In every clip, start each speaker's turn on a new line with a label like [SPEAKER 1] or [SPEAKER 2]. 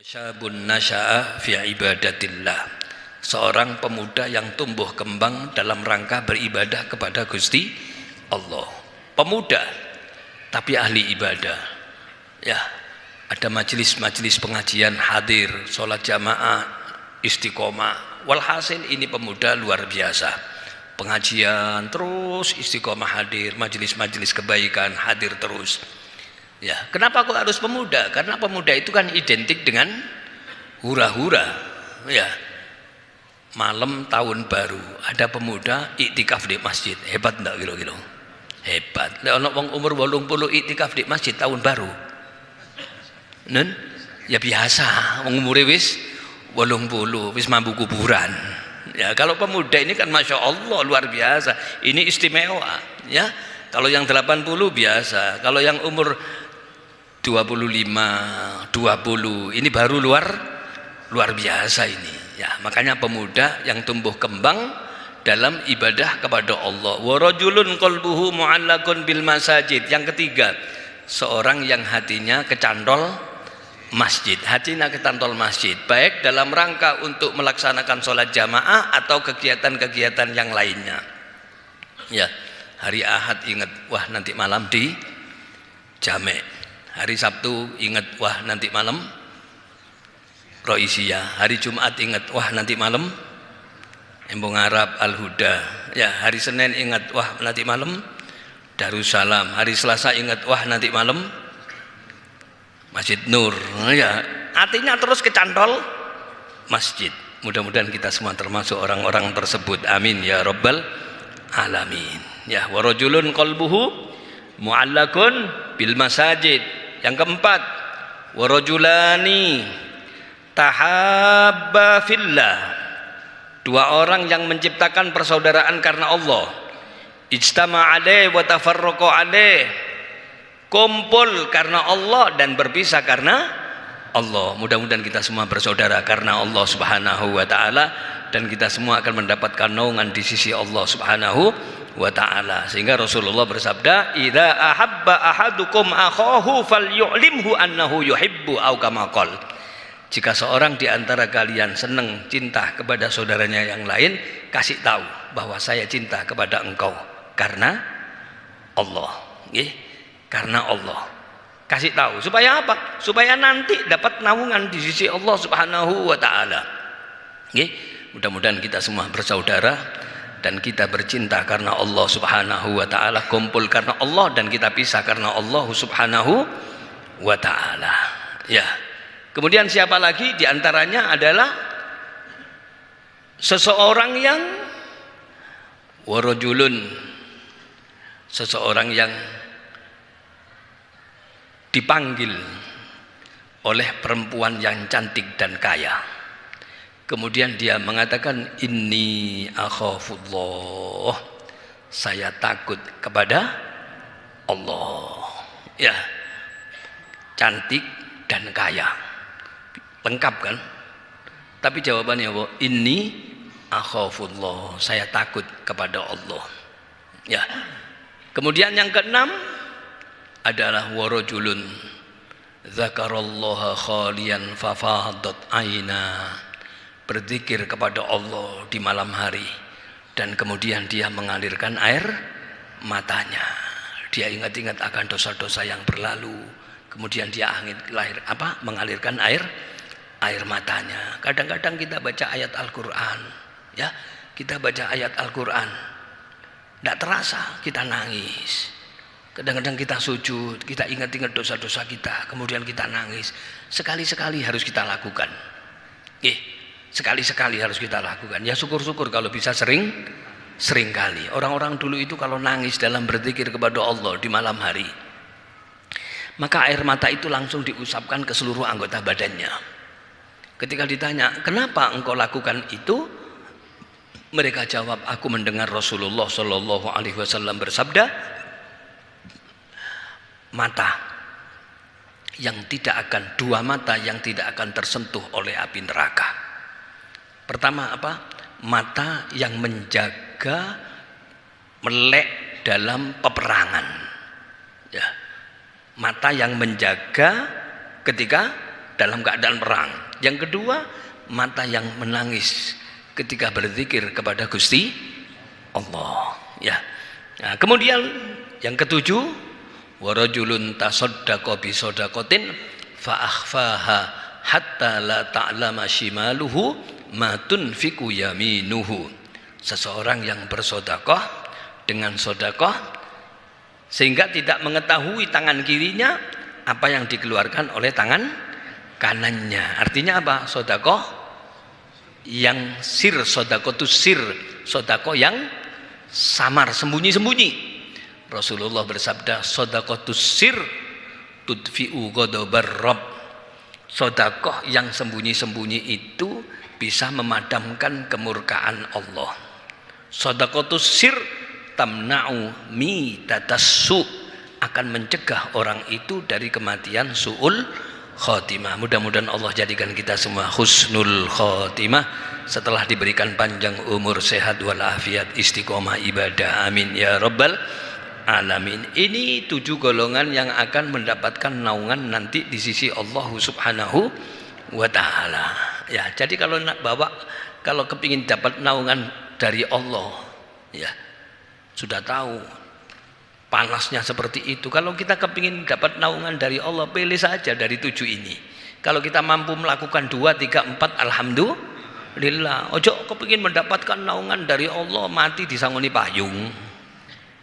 [SPEAKER 1] Syabun nasya'a fi ibadatillah. Seorang pemuda yang tumbuh kembang dalam rangka beribadah kepada Gusti Allah. Pemuda tapi ahli ibadah. Ya, ada majelis-majelis pengajian hadir, sholat jamaah, istiqomah. Walhasil ini pemuda luar biasa. Pengajian terus istiqomah hadir, majelis-majelis kebaikan hadir terus. Ya, kenapa kok harus pemuda? Karena pemuda itu kan identik dengan hura-hura. Ya, malam tahun baru ada pemuda iktikaf di masjid. Hebat enggak kilo-kilo? Hebat. Lek ono wong umur 80 iktikaf di masjid tahun baru. Nen? Ya biasa, wong umure wis 80, wis mampu kuburan. Ya, kalau pemuda ini kan Masya Allah luar biasa. Ini istimewa. Ya, kalau yang 80 biasa. Kalau yang umur 25, 20 ini baru luar biasa ini. Ya, makanya pemuda yang tumbuh kembang dalam ibadah kepada Allah. Wa rajulun qalbuhu mu'allaqun bil masajid. Yang ketiga, seorang yang hatinya kecantol masjid. Hatinya kecantol masjid, baik dalam rangka untuk melaksanakan sholat jamaah atau kegiatan-kegiatan yang lainnya. Ya, hari Ahad ingat, wah nanti malam di jamek. Hari Sabtu ingat, wah nanti malam Roisiyah. Hari Jumat ingat, wah nanti malam Embong Arab Al-Huda. Ya, hari Senin ingat, wah nanti malam Darussalam. Hari Selasa ingat, wah nanti malam Masjid Nur. Ya, artinya terus kecantol masjid. Mudah-mudahan kita semua termasuk orang-orang tersebut. Amin ya rabbal alamin. Ya, wa rajulun qalbuhu mu'allaqun bil masajid. Yang keempat, wa rajulani tahabba fillah. Dua orang yang menciptakan persaudaraan karena Allah. Ijtama alaih wa tafarraqa alaih. Kumpul karena Allah dan berpisah karena Allah. Mudah-mudahan kita semua bersaudara karena Allah Subhanahu wa taala, dan kita semua akan mendapatkan naungan di sisi Allah Subhanahu wa ta'ala. Sehingga Rasulullah bersabda, idza ahabba ahadukum akhahu falyu'limhu annahu yuhibbu au kama qala. Jika seorang di antara kalian senang cinta kepada saudaranya yang lain, kasih tahu bahwa saya cinta kepada engkau karena Allah. Nggih, karena Allah. Kasih tahu supaya apa? Supaya nanti dapat naungan di sisi Allah Subhanahu wa ta'ala. Nggih, mudah-mudahan kita semua bersaudara dan kita bercinta karena Allah Subhanahu wa ta'ala, kumpul karena Allah dan kita pisah karena Allah Subhanahu wa ta'ala. Ya. Kemudian siapa lagi? Di antaranya adalah seseorang yang warajulun, seseorang yang dipanggil oleh perempuan yang cantik dan kaya. Kemudian dia mengatakan, inni akhafullah, saya takut kepada Allah. Ya, cantik dan kaya, lengkap kan? Tapi jawabannya apa? Inni akhafullah, saya takut kepada Allah. Ya. Kemudian yang keenam adalah warajulun dzakarallaha khaliyan fafadat aina. Berzikir kepada Allah di malam hari dan kemudian dia mengalirkan air matanya. Dia ingat-ingat akan dosa-dosa yang berlalu, kemudian dia mengalirkan air matanya. Kadang-kadang kita baca ayat Al-Qur'an, ya, kita baca ayat Al-Qur'an, tidak terasa kita nangis. Kadang-kadang kita sujud, kita ingat-ingat dosa-dosa kita, kemudian kita nangis. Sekali-sekali harus kita lakukan. Sekali-sekali harus kita lakukan. Ya syukur-syukur kalau bisa sering kali. Orang-orang dulu itu kalau nangis dalam berzikir kepada Allah di malam hari, maka air mata itu langsung diusapkan ke seluruh anggota badannya. Ketika ditanya, kenapa engkau lakukan itu? Mereka jawab, aku mendengar Rasulullah Shallallahu Alaihi Wasallam bersabda, dua mata yang tidak akan tersentuh oleh api neraka. Pertama apa? Mata yang menjaga melek dalam peperangan. Ya. Mata yang menjaga ketika dalam keadaan perang. Yang kedua, mata yang menangis ketika berzikir kepada Gusti Allah. Ya. Nah, kemudian yang ketujuh, wa rajulun tasaddaqa bi shadaqatin fa akhfaha hatta la ta'lama shimaluhu ma tunfiqu yaminuhu. Seseorang yang bersedekah dengan sedekah sehingga tidak mengetahui tangan kirinya apa yang dikeluarkan oleh tangan kanannya. Artinya apa? Sedekah yang sir, sedekah itu sir, sedekah yang samar, sembunyi-sembunyi. Rasulullah bersabda, sedekah sir tudfi'u ghadabar rabb. Sedekah yang sembunyi-sembunyi itu bisa memadamkan kemurkaan Allah. Sedekah sir tamna'u mitatassu, akan mencegah orang itu dari kematian su'ul khotimah. Mudah-mudahan Allah jadikan kita semua husnul khotimah setelah diberikan panjang umur, sehat walafiat, istiqomah ibadah, amin ya rabbal alamin. Ini 7 golongan yang akan mendapatkan naungan nanti di sisi Allah subhanahu wa ta'ala. Ya, jadi kalau kepingin dapat naungan dari Allah, ya sudah tahu panasnya seperti itu. Kalau kita kepingin dapat naungan dari Allah, pilih saja dari 7 ini. Kalau kita mampu melakukan 2, 3, 4, alhamdulillah. Ojo kepingin mendapatkan naungan dari Allah mati disangoni payung.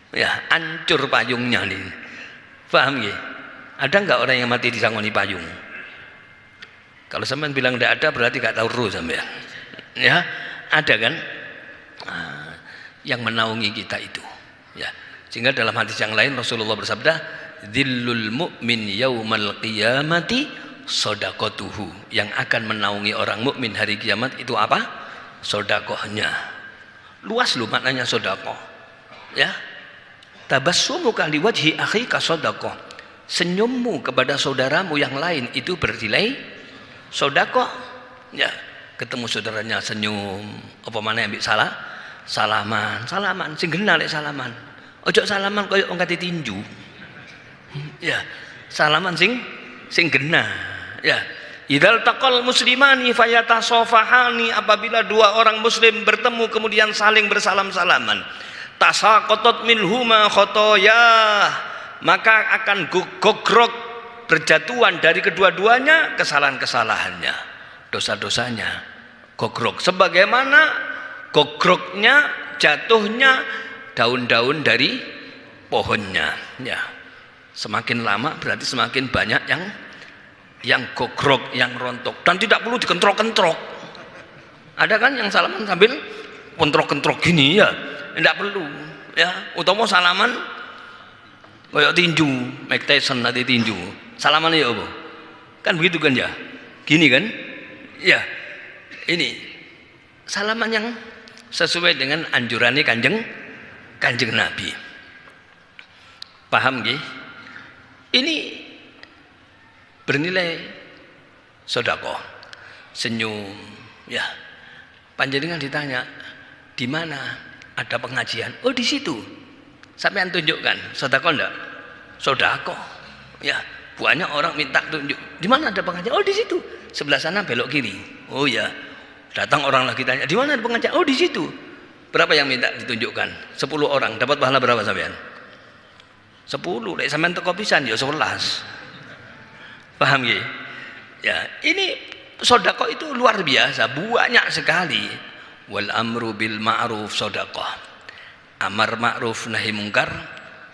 [SPEAKER 1] Ya, hancur payungnya nih. Paham ya? Ada enggak orang yang mati disangoni payung? Kalau sampean bilang enggak ada, berarti enggak tahu ruh sampean. Ya, ada kan? Nah, yang menaungi kita itu. Ya. Sehingga dalam hadis yang lain Rasulullah bersabda, "Dhillul mu'min yaumal qiyamati shadaqatuhu." Yang akan menaungi orang mukmin hari kiamat itu apa? Sedekahnya. Luas loh maknanya sedekah. Ya. Tabassumuka liwajhi akhika shadaqah. Senyummu kepada saudaramu yang lain itu bernilai sedekah. Ya, ketemu saudaranya senyum, apa mana ambil salaman, sing genah lek salaman. Ojo salaman koyo wong kate tinju. Ya, salaman sing genah. Ya. Idzal taqal muslimani fayatasafahani, apabila 2 orang muslim bertemu kemudian saling bersalam-salaman. Tasaqatat minhuma khotoya, maka akan gogrok berjatuhan dari kedua-duanya kesalahan-kesalahannya, dosa-dosanya. Gogrok sebagaimana gogroknya, jatuhnya daun-daun dari pohonnya. Ya, semakin lama berarti semakin banyak yang gogrok, yang rontok, dan tidak perlu dikentrok-kentrok. Ada kan yang salaman sambil kentrok-kentrok gini, ya tidak perlu. Ya, utama salaman kayak tinju, Mike Tyson nanti tinju. Salaman ya apa? Kan begitu kan ya? Gini kan? Ya, ini salaman yang sesuai dengan anjurannya Kanjeng Nabi. Paham nggih? Ini bernilai sedekah. Senyum, ya. Panjenengan ditanya, "Di mana ada pengajian?" Oh, di situ. Sampean tunjukkan, sedekah enggak? Sedekah. Ya, banyak orang minta tunjuk. Di mana ada pengajian? Oh, di situ. Sebelah sana belok kiri. Oh ya. Datang orang lagi tanya, "Di mana ada pengajian?" Oh, di situ. Berapa yang minta ditunjukkan? 10 orang. Dapat pahala berapa sampean? 10. Lek sampean teko pisan ya 11. Paham nggih? Ya, ini sedekah itu luar biasa, banyak sekali. Wal amru bil ma'ruf sedekah. Amar ma'ruf nahi mungkar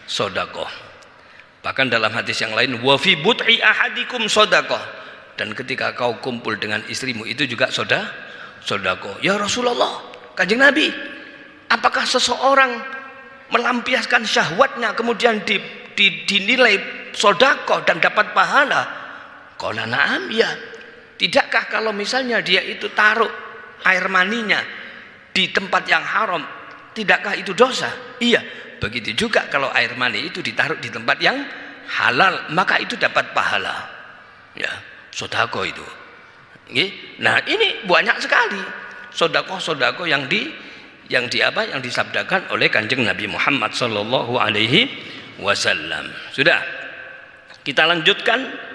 [SPEAKER 1] sedekah. Bahkan dalam hadis yang lain, wa fi but'i ahadikum sedekah. Dan ketika kau kumpul dengan istrimu itu juga sedekah. Ya Rasulullah, Kanjeng Nabi, apakah seseorang melampiaskan syahwatnya kemudian dinilai sedekah dan dapat pahala? Qala na'am, ya. Tidakkah kalau misalnya dia itu taruh air maninya di tempat yang haram, tidakkah itu dosa? Iya. Begitu juga kalau air mani itu ditaruh di tempat yang halal, maka itu dapat pahala. Ya, sedekah itu. Nah, ini banyak sekali sedekah yang disabdakan oleh Kanjeng Nabi Muhammad sallallahu alaihi wasallam. Sudah. Kita lanjutkan.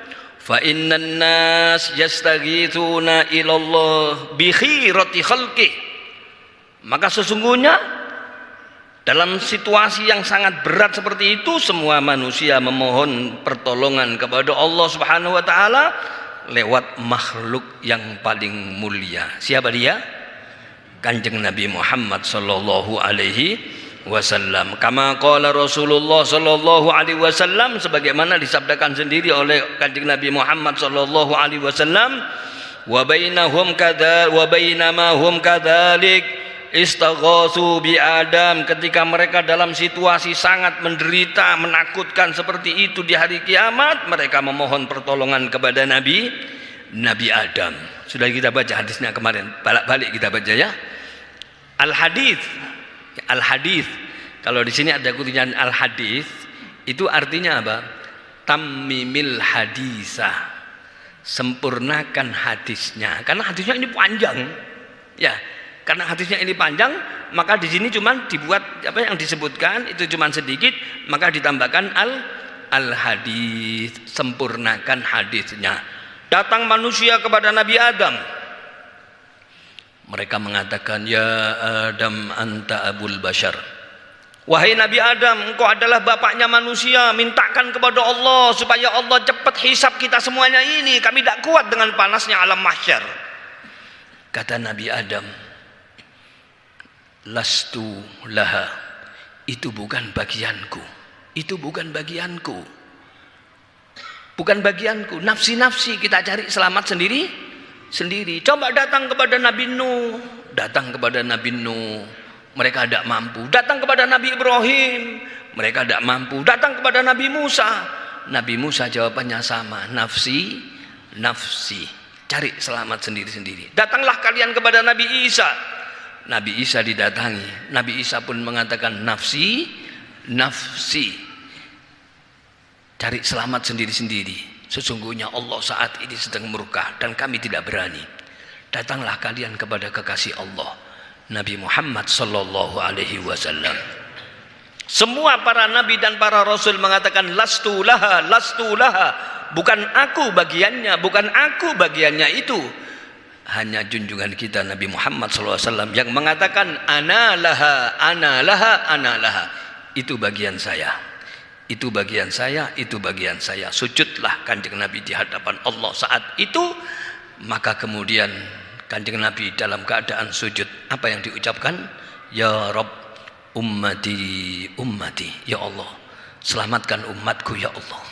[SPEAKER 1] fa innan nas yastaghithuna ilallah bi khirati khalqi. Maka sesungguhnya dalam situasi yang sangat berat seperti itu, semua manusia memohon pertolongan kepada Allah Subhanahu wa taala lewat makhluk yang paling mulia. Siapa dia? Kanjeng Nabi Muhammad sallallahu alaihi wasallam. Kama qala Rasulullah sallallahu alaihi wasallam, sebagaimana disabdakan sendiri oleh Kanjeng Nabi Muhammad sallallahu alaihi wasallam, wa bainahum kadza wa bainama hum kadzalik istaghatsu bi Adam. Ketika mereka dalam situasi sangat menderita, menakutkan seperti itu di hari kiamat, mereka memohon pertolongan kepada Nabi Adam. Sudah kita baca hadisnya kemarin, balik kita baca ya. Al-hadis. Kalau di sini ada kutipan al-hadis, itu artinya apa? Tammimil hadisah. Sempurnakan hadisnya. Karena hadisnya ini panjang. Ya, karena hadisnya ini panjang, maka di sini cuma dibuat apa yang disebutkan itu cuma sedikit, maka ditambahkan al-hadis, sempurnakan hadisnya. Datang manusia kepada Nabi Adam. Mereka mengatakan, ya Adam anta abul bashar. Wahai Nabi Adam, engkau adalah bapaknya manusia. Mintakan kepada Allah supaya Allah cepat hisab kita semuanya ini. Kami tidak kuat dengan panasnya alam mahsyar. Kata Nabi Adam, lastu laha, itu bukan bagianku. Itu bukan bagianku. Bukan bagianku. Nafsi-nafsi kita cari selamat sendiri. Coba datang kepada Nabi Nuh. Datang kepada Nabi Nuh, mereka tidak mampu. Datang kepada Nabi Ibrahim, mereka tidak mampu. Datang kepada Nabi Musa, Nabi Musa jawabannya sama, nafsi. Cari selamat sendiri-sendiri. Datanglah kalian kepada Nabi Isa. Nabi Isa didatangi, Nabi Isa pun mengatakan nafsi. Cari selamat sendiri-sendiri. Sesungguhnya Allah saat ini sedang murka dan kami tidak berani. Datanglah kalian kepada kekasih Allah, Nabi Muhammad sallallahu alaihi wasallam. Semua para nabi dan para rasul mengatakan lastu laha. Bukan aku bagiannya, bukan aku bagiannya itu. Hanya junjungan kita Nabi Muhammad sallallahu alaihi wasallam yang mengatakan ana laha. Itu bagian saya. Itu bagian saya. Sujudlah Kanjeng Nabi di hadapan Allah saat itu. Maka kemudian Kanjeng Nabi dalam keadaan sujud, apa yang diucapkan? Ya Rabb, ummati. Ya Allah, selamatkan umatku ya Allah.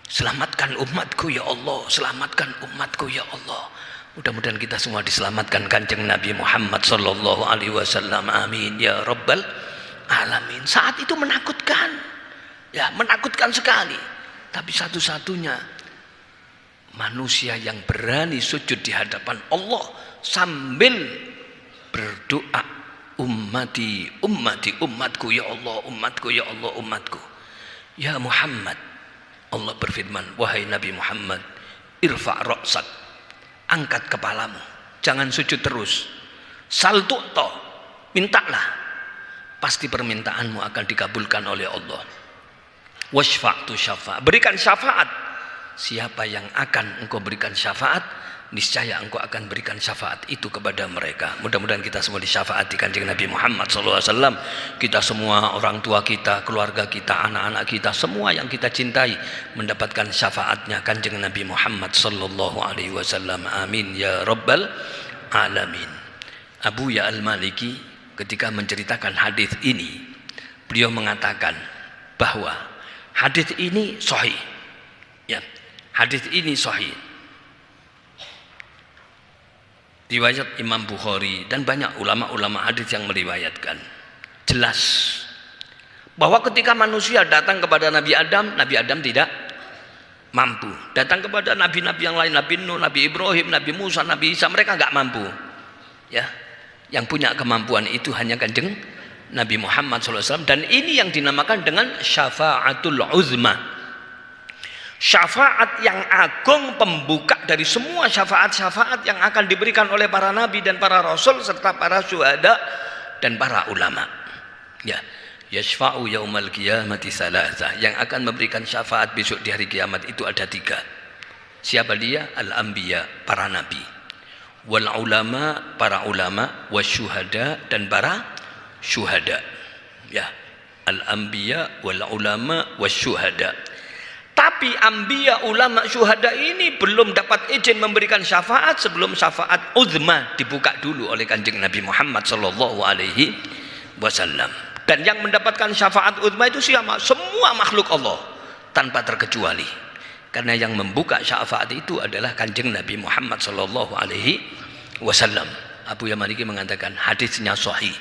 [SPEAKER 1] Selamatkan umatku ya Allah. Selamatkan umatku ya Allah. Mudah-mudahan kita semua diselamatkan Kanjeng Nabi Muhammad sallallahu alaihi wasallam. Amin ya rabbal alamin. Saat itu menakutkan. Ya, menakutkan sekali. Tapi satu-satunya manusia yang berani sujud di hadapan Allah sambil berdoa, umatku ya Allah, umatku. Ya Muhammad, Allah berfirman, wahai Nabi Muhammad, irfa' ra'sak, angkat kepalamu, jangan sujud terus. Sal tu'ta, mintalah, pasti permintaanmu akan dikabulkan oleh Allah. Wasfa'tu syafa', berikan syafaat. Siapa yang akan engkau berikan syafaat, niscaya engkau akan berikan syafaat itu kepada mereka. Mudah-mudahan kita semua disyafaati Kanjeng Nabi Muhammad SAW. Kita semua, orang tua kita, keluarga kita, anak-anak kita, semua yang kita cintai mendapatkan syafaatnya Kanjeng Nabi Muhammad SAW. Amin ya rabbal alamin. Abu Ya Al-Maliki ketika menceritakan hadis ini, beliau mengatakan bahwa hadis ini sahih. Ya, hadis ini sahih. Riwayat Imam Bukhari dan banyak ulama-ulama hadis yang meriwayatkan. Jelas bahwa ketika manusia datang kepada Nabi Adam tidak mampu. Datang kepada nabi-nabi yang lain, Nabi Nuh, Nabi Ibrahim, Nabi Musa, Nabi Isa, mereka enggak mampu. Ya, yang punya kemampuan itu hanya Kanjeng Nabi Muhammad SAW, dan ini yang dinamakan dengan syafaatul uzma, syafaat yang agung, pembuka dari semua syafaat-syafaat yang akan diberikan oleh para nabi dan para rasul serta para syuhada dan para ulama. Ya, yashfa'u yaumal qiyamati salasah, yang akan memberikan syafaat besok di hari kiamat itu ada 3. Siapa dia? Al-anbiya, para nabi. Wal ulama, para ulama, wasyuhada, dan para syuhada. Ya, al-anbiya wal ulama wasyuhada. Tapi anbiya, ulama, syuhada ini belum dapat izin memberikan syafaat sebelum syafaat uzma dibuka dulu oleh Kanjeng Nabi Muhammad sallallahu alaihi wasallam. Dan yang mendapatkan syafaat uzma itu siapa? Semua makhluk Allah tanpa terkecuali. Karena yang membuka syafaat itu adalah Kanjeng Nabi Muhammad sallallahu alaihi wasallam. Abu Yamaliki mengatakan hadisnya sahih.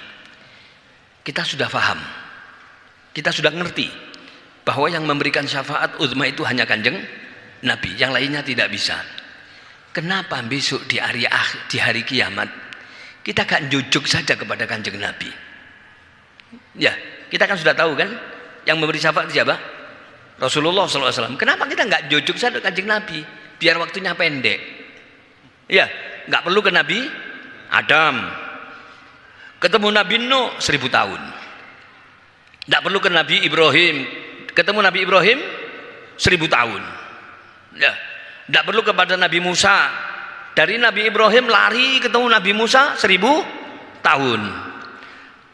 [SPEAKER 1] Kita sudah paham. Kita sudah ngerti bahwa yang memberikan syafaat uzma itu hanya Kanjeng Nabi, yang lainnya tidak bisa. Kenapa besok di hari kiamat kita gak jujuk saja kepada Kanjeng Nabi? Ya, kita kan sudah tahu kan yang memberi syafaat siapa? Rasulullah SAW. Kenapa kita nggak jujuk saja ke Kanjeng Nabi biar waktunya pendek? Ya, nggak perlu ke Nabi Adam, ketemu Nabi Nuh 1000 tahun. Nggak perlu ke Nabi Ibrahim, ketemu Nabi Ibrahim 1000 tahun. Ya, nggak perlu kepada Nabi Musa, dari Nabi Ibrahim lari ketemu Nabi Musa 1000 tahun.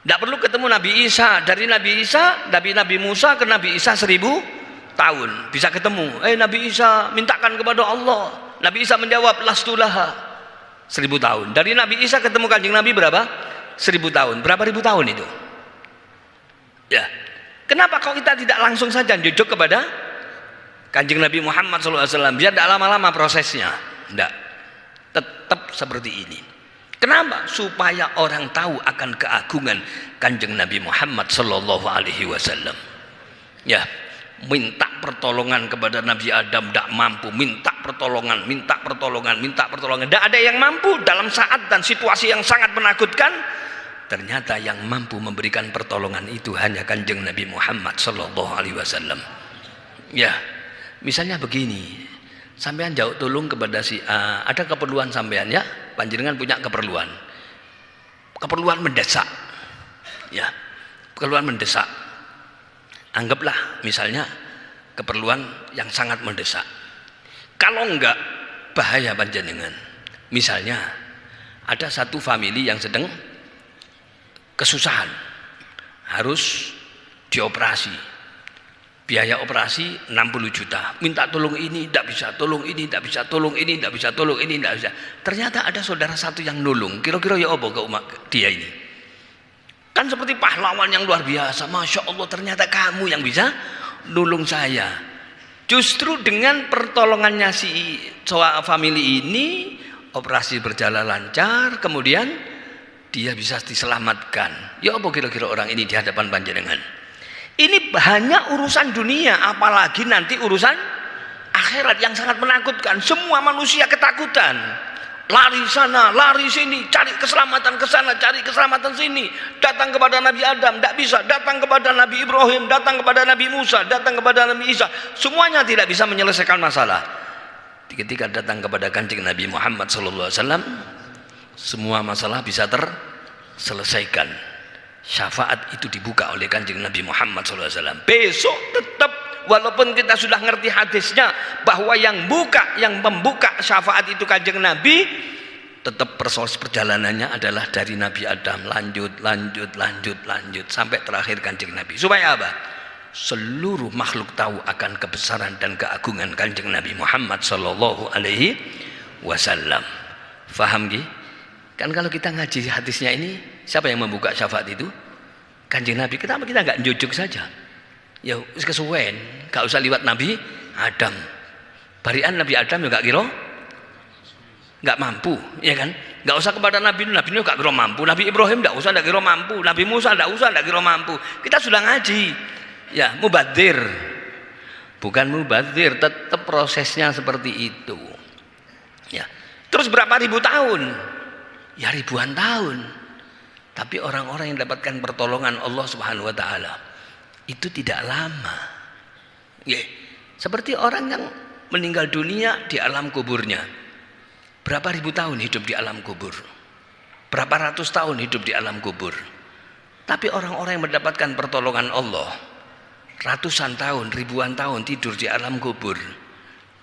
[SPEAKER 1] Nggak perlu ketemu Nabi Isa, dari Nabi Isa, Nabi Musa ke Nabi Isa 1000 tahun bisa ketemu. Nabi Isa mintakan kepada Allah, Nabi Isa menjawab lastulaha 1000 tahun. Dari Nabi Isa ketemu Kanjeng Nabi berapa? 1000 tahun. Berapa ribu tahun itu? Ya, kenapa kok kita tidak langsung saja jujuk kepada Kanjeng Nabi Muhammad SAW biar tidak lama-lama prosesnya? Tidak, tetap seperti ini. Kenapa? Supaya orang tahu akan keagungan Kanjeng Nabi Muhammad sallallahu alaihi wasallam. Ya, minta pertolongan kepada Nabi Adam tidak mampu, minta pertolongan. Tidak ada yang mampu dalam saat dan situasi yang sangat menakutkan. Ternyata yang mampu memberikan pertolongan itu hanya Kanjeng Nabi Muhammad sallallahu alaihi wasallam. Ya, misalnya begini. Sampean jauh tolong kepada si A, ada keperluan sampean ya, panjenengan punya keperluan mendesak, ya, keperluan mendesak. Anggaplah misalnya keperluan yang sangat mendesak. Kalau enggak bahaya panjenengan. Misalnya ada satu famili yang sedang kesusahan, harus dioperasi. Biaya operasi 60 juta. Minta tolong ini, tidak bisa. Tolong ini, tidak bisa. Tolong ini, tidak bisa. Tolong ini, tidak bisa. Ternyata ada saudara satu yang nolong. Kira-kira ya apa ke umat dia ini? Kan seperti pahlawan yang luar biasa. Masya Allah, ternyata kamu yang bisa nolong saya. Justru dengan pertolongannya si family ini, operasi berjalan lancar. Kemudian dia bisa diselamatkan. Ya apa kira-kira orang ini di hadapan panjenengan? Ini hanya urusan dunia, apalagi nanti urusan akhirat yang sangat menakutkan. Semua manusia ketakutan. Lari sana, lari sini, cari keselamatan ke sana, cari keselamatan sini. Datang kepada Nabi Adam, tidak bisa. Datang kepada Nabi Ibrahim, datang kepada Nabi Musa, datang kepada Nabi Isa. Semuanya tidak bisa menyelesaikan masalah. Ketika datang kepada Kanjeng Nabi Muhammad SAW, semua masalah bisa terselesaikan. Syafaat itu dibuka oleh Kanjeng Nabi Muhammad SAW. Besok tetap walaupun kita sudah ngerti hadisnya bahwa yang membuka syafaat itu Kanjeng Nabi, tetap proses perjalanannya adalah dari Nabi Adam lanjut sampai terakhir Kanjeng Nabi. Supaya apa? Seluruh makhluk tahu akan kebesaran dan keagungan Kanjeng Nabi Muhammad sallallahu alaihi wasallam. Faham nggih? Kan kalau kita ngaji hadisnya ini, siapa yang membuka syafaat itu? Kanjeng Nabi. Kenapa kita nggak jujuk saja? Ya kesuwen, nggak usah liwat Nabi Adam. Barian Nabi Adam ya nggak mampu, ya kan? Nggak usah kepada Nabi Nuh nggak kira mampu. Nabi Ibrahim nggak kira mampu. Nabi Musa nggak kira mampu. Kita sudah ngaji, ya mubadir, bukan mubadir, tetap prosesnya seperti itu. Ya, terus berapa ribu tahun? Ya ribuan tahun. Tapi orang-orang yang dapatkan pertolongan Allah Subhanahu wa taala itu tidak lama. Ya, seperti orang yang meninggal dunia di alam kuburnya. Berapa ribu tahun hidup di alam kubur? Berapa ratus tahun hidup di alam kubur? Tapi orang-orang yang mendapatkan pertolongan Allah ratusan tahun, ribuan tahun tidur di alam kubur.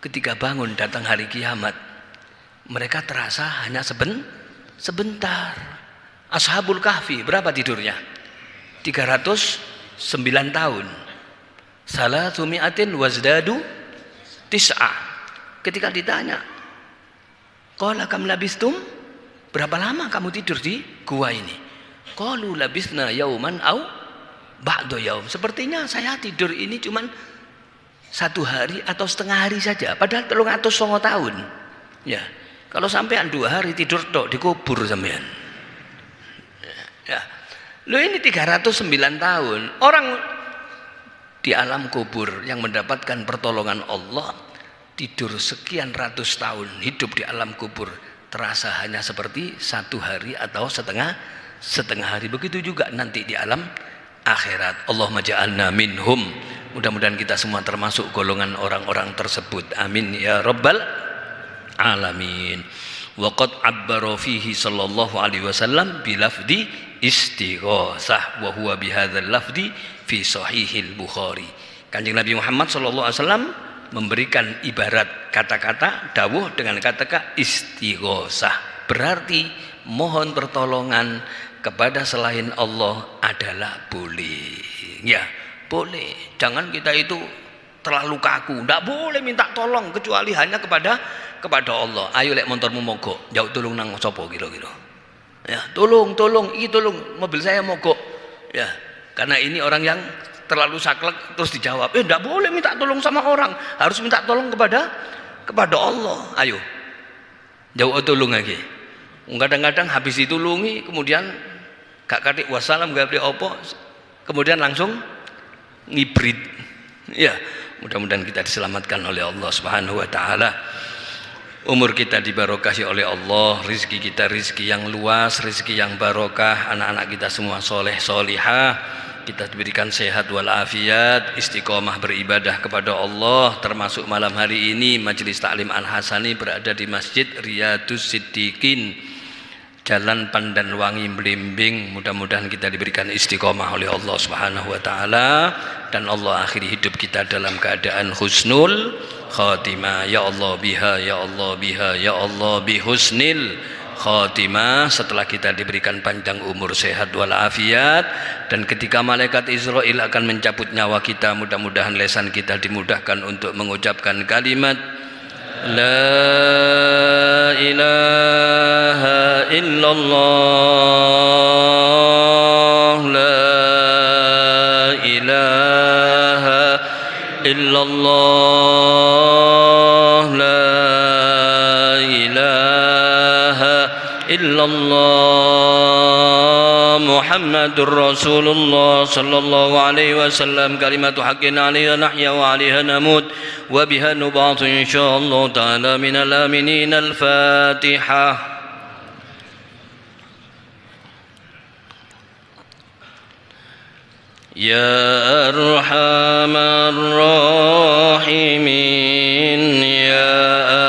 [SPEAKER 1] ketika bangun datang hari kiamat, mereka terasa hanya sebentar. Ashabul Kahfi berapa tidurnya? 309 tahun. Salasumi'atin wazdadu tis'ah. Ketika ditanya, qala kam labistum? Berapa lama kamu tidur di gua ini? Qalu labisna yauman au ba'da yaum. Sepertinya saya tidur ini cuman 1 hari atau setengah hari saja, padahal 309 tahun. Ya, kalau sampean 2 hari tidur tok dikubur sampean. Ya. Loh ini 309 tahun. Orang di alam kubur yang mendapatkan pertolongan Allah tidur sekian ratus tahun, hidup di alam kubur terasa hanya seperti 1 hari atau setengah hari. Begitu juga nanti di alam akhirat. Allahumma ja'alna minhum. Mudah-mudahan kita semua termasuk golongan orang-orang tersebut. Amin ya rabbal alamin. Wa qad abbara fihi sallallahu alaihi wasallam bi lafzi istighosah wa huwa bi hadzal lafzi fi sahihil Bukhari. Kanjeng Nabi Muhammad sallallahu alaihi wasallam memberikan ibarat kata-kata dawuh dengan kata-kata istighosah, berarti mohon pertolongan kepada selain Allah adalah boleh. Ya, boleh. Jangan kita itu terlalu kaku. Tidak boleh minta tolong kecuali hanya kepada Allah. Ayo lek motormu mogok, jauh tolong nang sopo kira-kira. Ya, tolong, iki tolong mobil saya mogok. Ya, karena ini orang yang terlalu saklek terus dijawab, tidak boleh minta tolong sama orang, harus minta tolong kepada Allah. Ayo, jauh tolong lagi. Kadang-kadang habis ditulungi kemudian gak katik wassalam gak beli opo, kemudian langsung ngibrit. Ya, mudah-mudahan kita diselamatkan oleh Allah Subhanahu wa taala. Umur kita dibarokahi oleh Allah, rizki kita rizki yang luas, rizki yang barokah, anak-anak kita semua soleh solihah, kita diberikan sehat walafiat, istiqomah beribadah kepada Allah. Termasuk malam hari ini Majelis Taklim Al-Hasani berada di Masjid Riyadus Siddiqin, Jalan Pandan Wangi Belimbing. Mudah-mudahan kita diberikan istiqomah oleh Allah Subhanahu wa taala dan Allah akhiri hidup kita dalam keadaan husnul khatimah. Ya Allah biha, ya Allah biha, ya Allah bihusnil khatimah. Setelah kita diberikan panjang umur, sehat walafiat, dan ketika malaikat Israel akan mencabut nyawa kita, mudah-mudahan lisan kita dimudahkan untuk mengucapkan kalimat La ilaha illallah, La ilaha illallah, La ilaha illallah, Muhammadur Rasulullah sallallahu alaihi wasallam. Kalimatu haqqin 'alaiha nahya wa 'alaiha namut wa biha nub'atu insyaallah ta'ala minal aminin. Al-Fatihah. Ya Arhamar Rahimin, Ya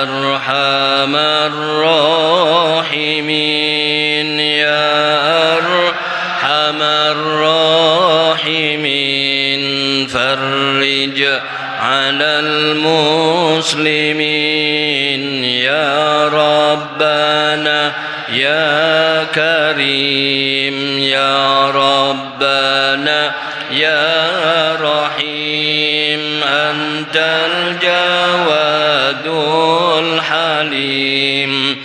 [SPEAKER 1] Arhamar Rahimin, Ya Arhamar Rahimin, farrij 'alal muslimin, Ya Rabbana Ya Karim, Ya Rabbana Ya Rahim, Antal Jawadul Halim,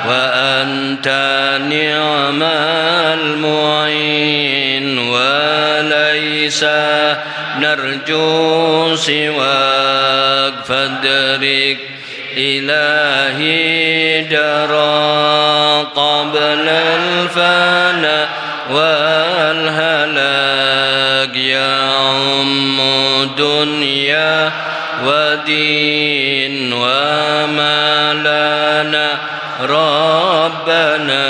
[SPEAKER 1] wa anta ni'mal mu'in, wa laysa narju siwak, fadrik ilahi dara qabla al-fana wal halak, ya ummu dunya wa din wa malana rabbana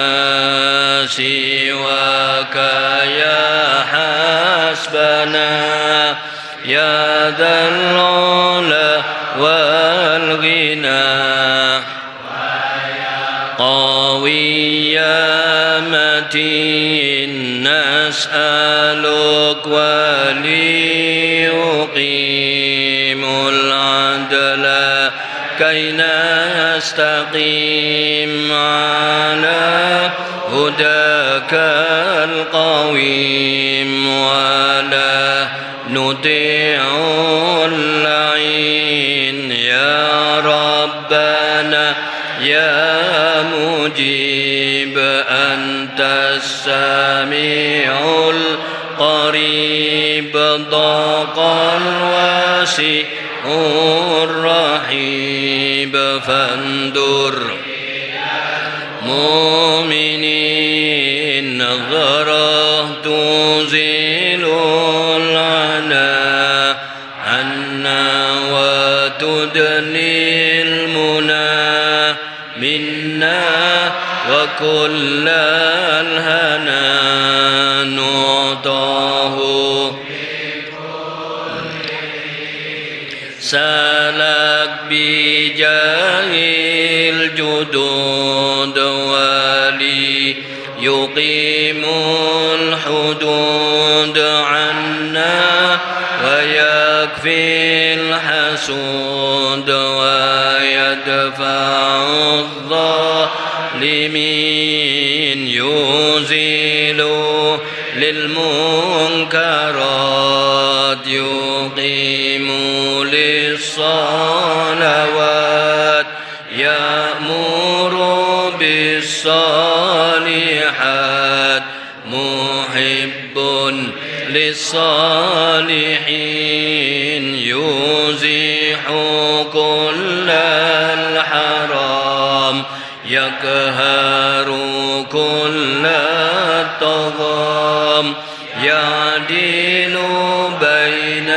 [SPEAKER 1] siwaka ya hasbana, ya dhal ula wal ghina, qawiyya matin, nas'aluk waliyuqimul adla المستقيم على هداك القويم ولا نطيع اللعين يا ربنا يا مجيب أنت السميع القريب ضاق الواسع الرحيب فاندر مؤمنين نظره تزيل العنا عنا وتدني المنى منا وكل الهنا نعطاه سلك بجاه الجدود ولي يقيم الحدود عنا ويكفي الحسود ويدفع الظالمين يزيل للمنكرات يقيم للصلوات يأمر بالصالحات محب للصالحين يزيح كل الحرام يقهر كل الطغام يعدل بين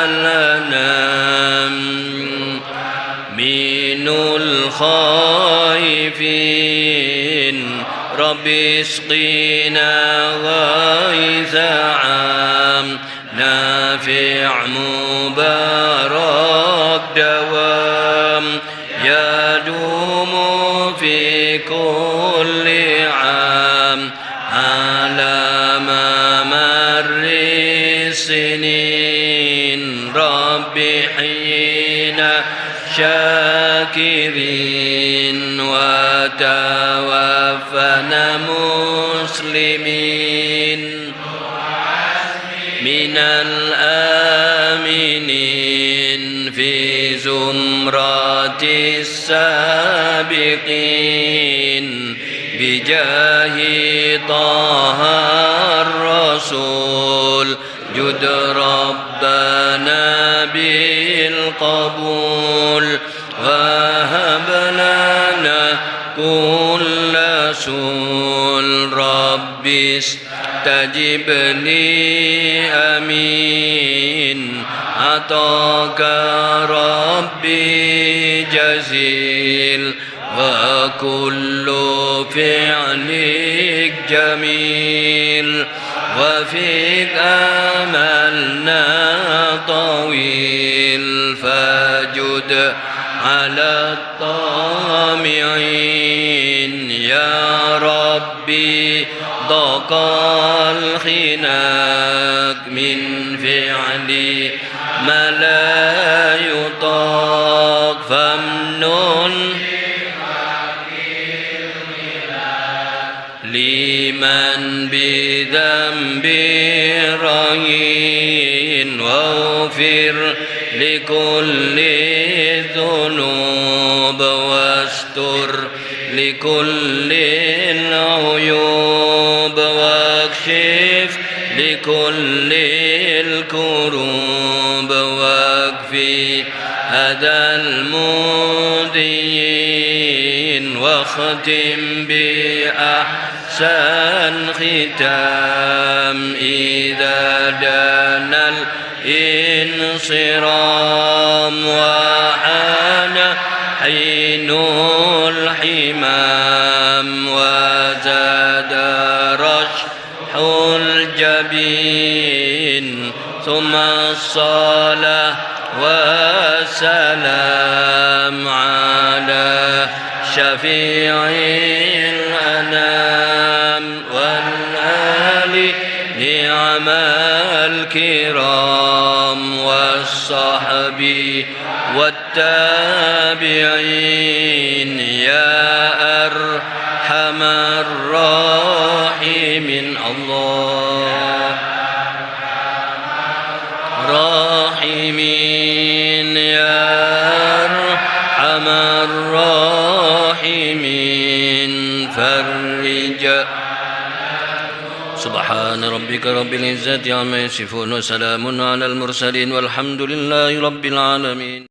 [SPEAKER 1] الأنام من الخائفين رب اسقنا غيث عام نافع مبارك دوام يدوم في كل عام على ممر السنين رب حينا شاكرين وتوفنا مسلمين من الآمنين في زمرة السابقين بجاه طه الرسول جد ربنا بالقبول وهب لنا كل سول رب استجب لي أمين عطاك ربي جزيل وكل فعلك جميل وفيك أملنا طويل فجد على الطامعين يا ربي ضاق الخناق من فعلي ما لا يطاق فامنن لمن بذنب رهين واغفر لكل الذنوب واستر لكل العيوب واكشف لكل الكروب واكفي أذى المؤذين واختم بأحسن ختام إذا دنا الانصرام وحان حين الحمام وزاد رشح الجبين ثم الصلاة والسلام على شفيع الأنام والآل نعم الكرام والصحب والتابعين الراحمين الله راحمين يا أرحم الراحمين فرج. سبحان ربك رب العزة عما يصفون وسلام على المرسلين والحمد لله رب العالمين.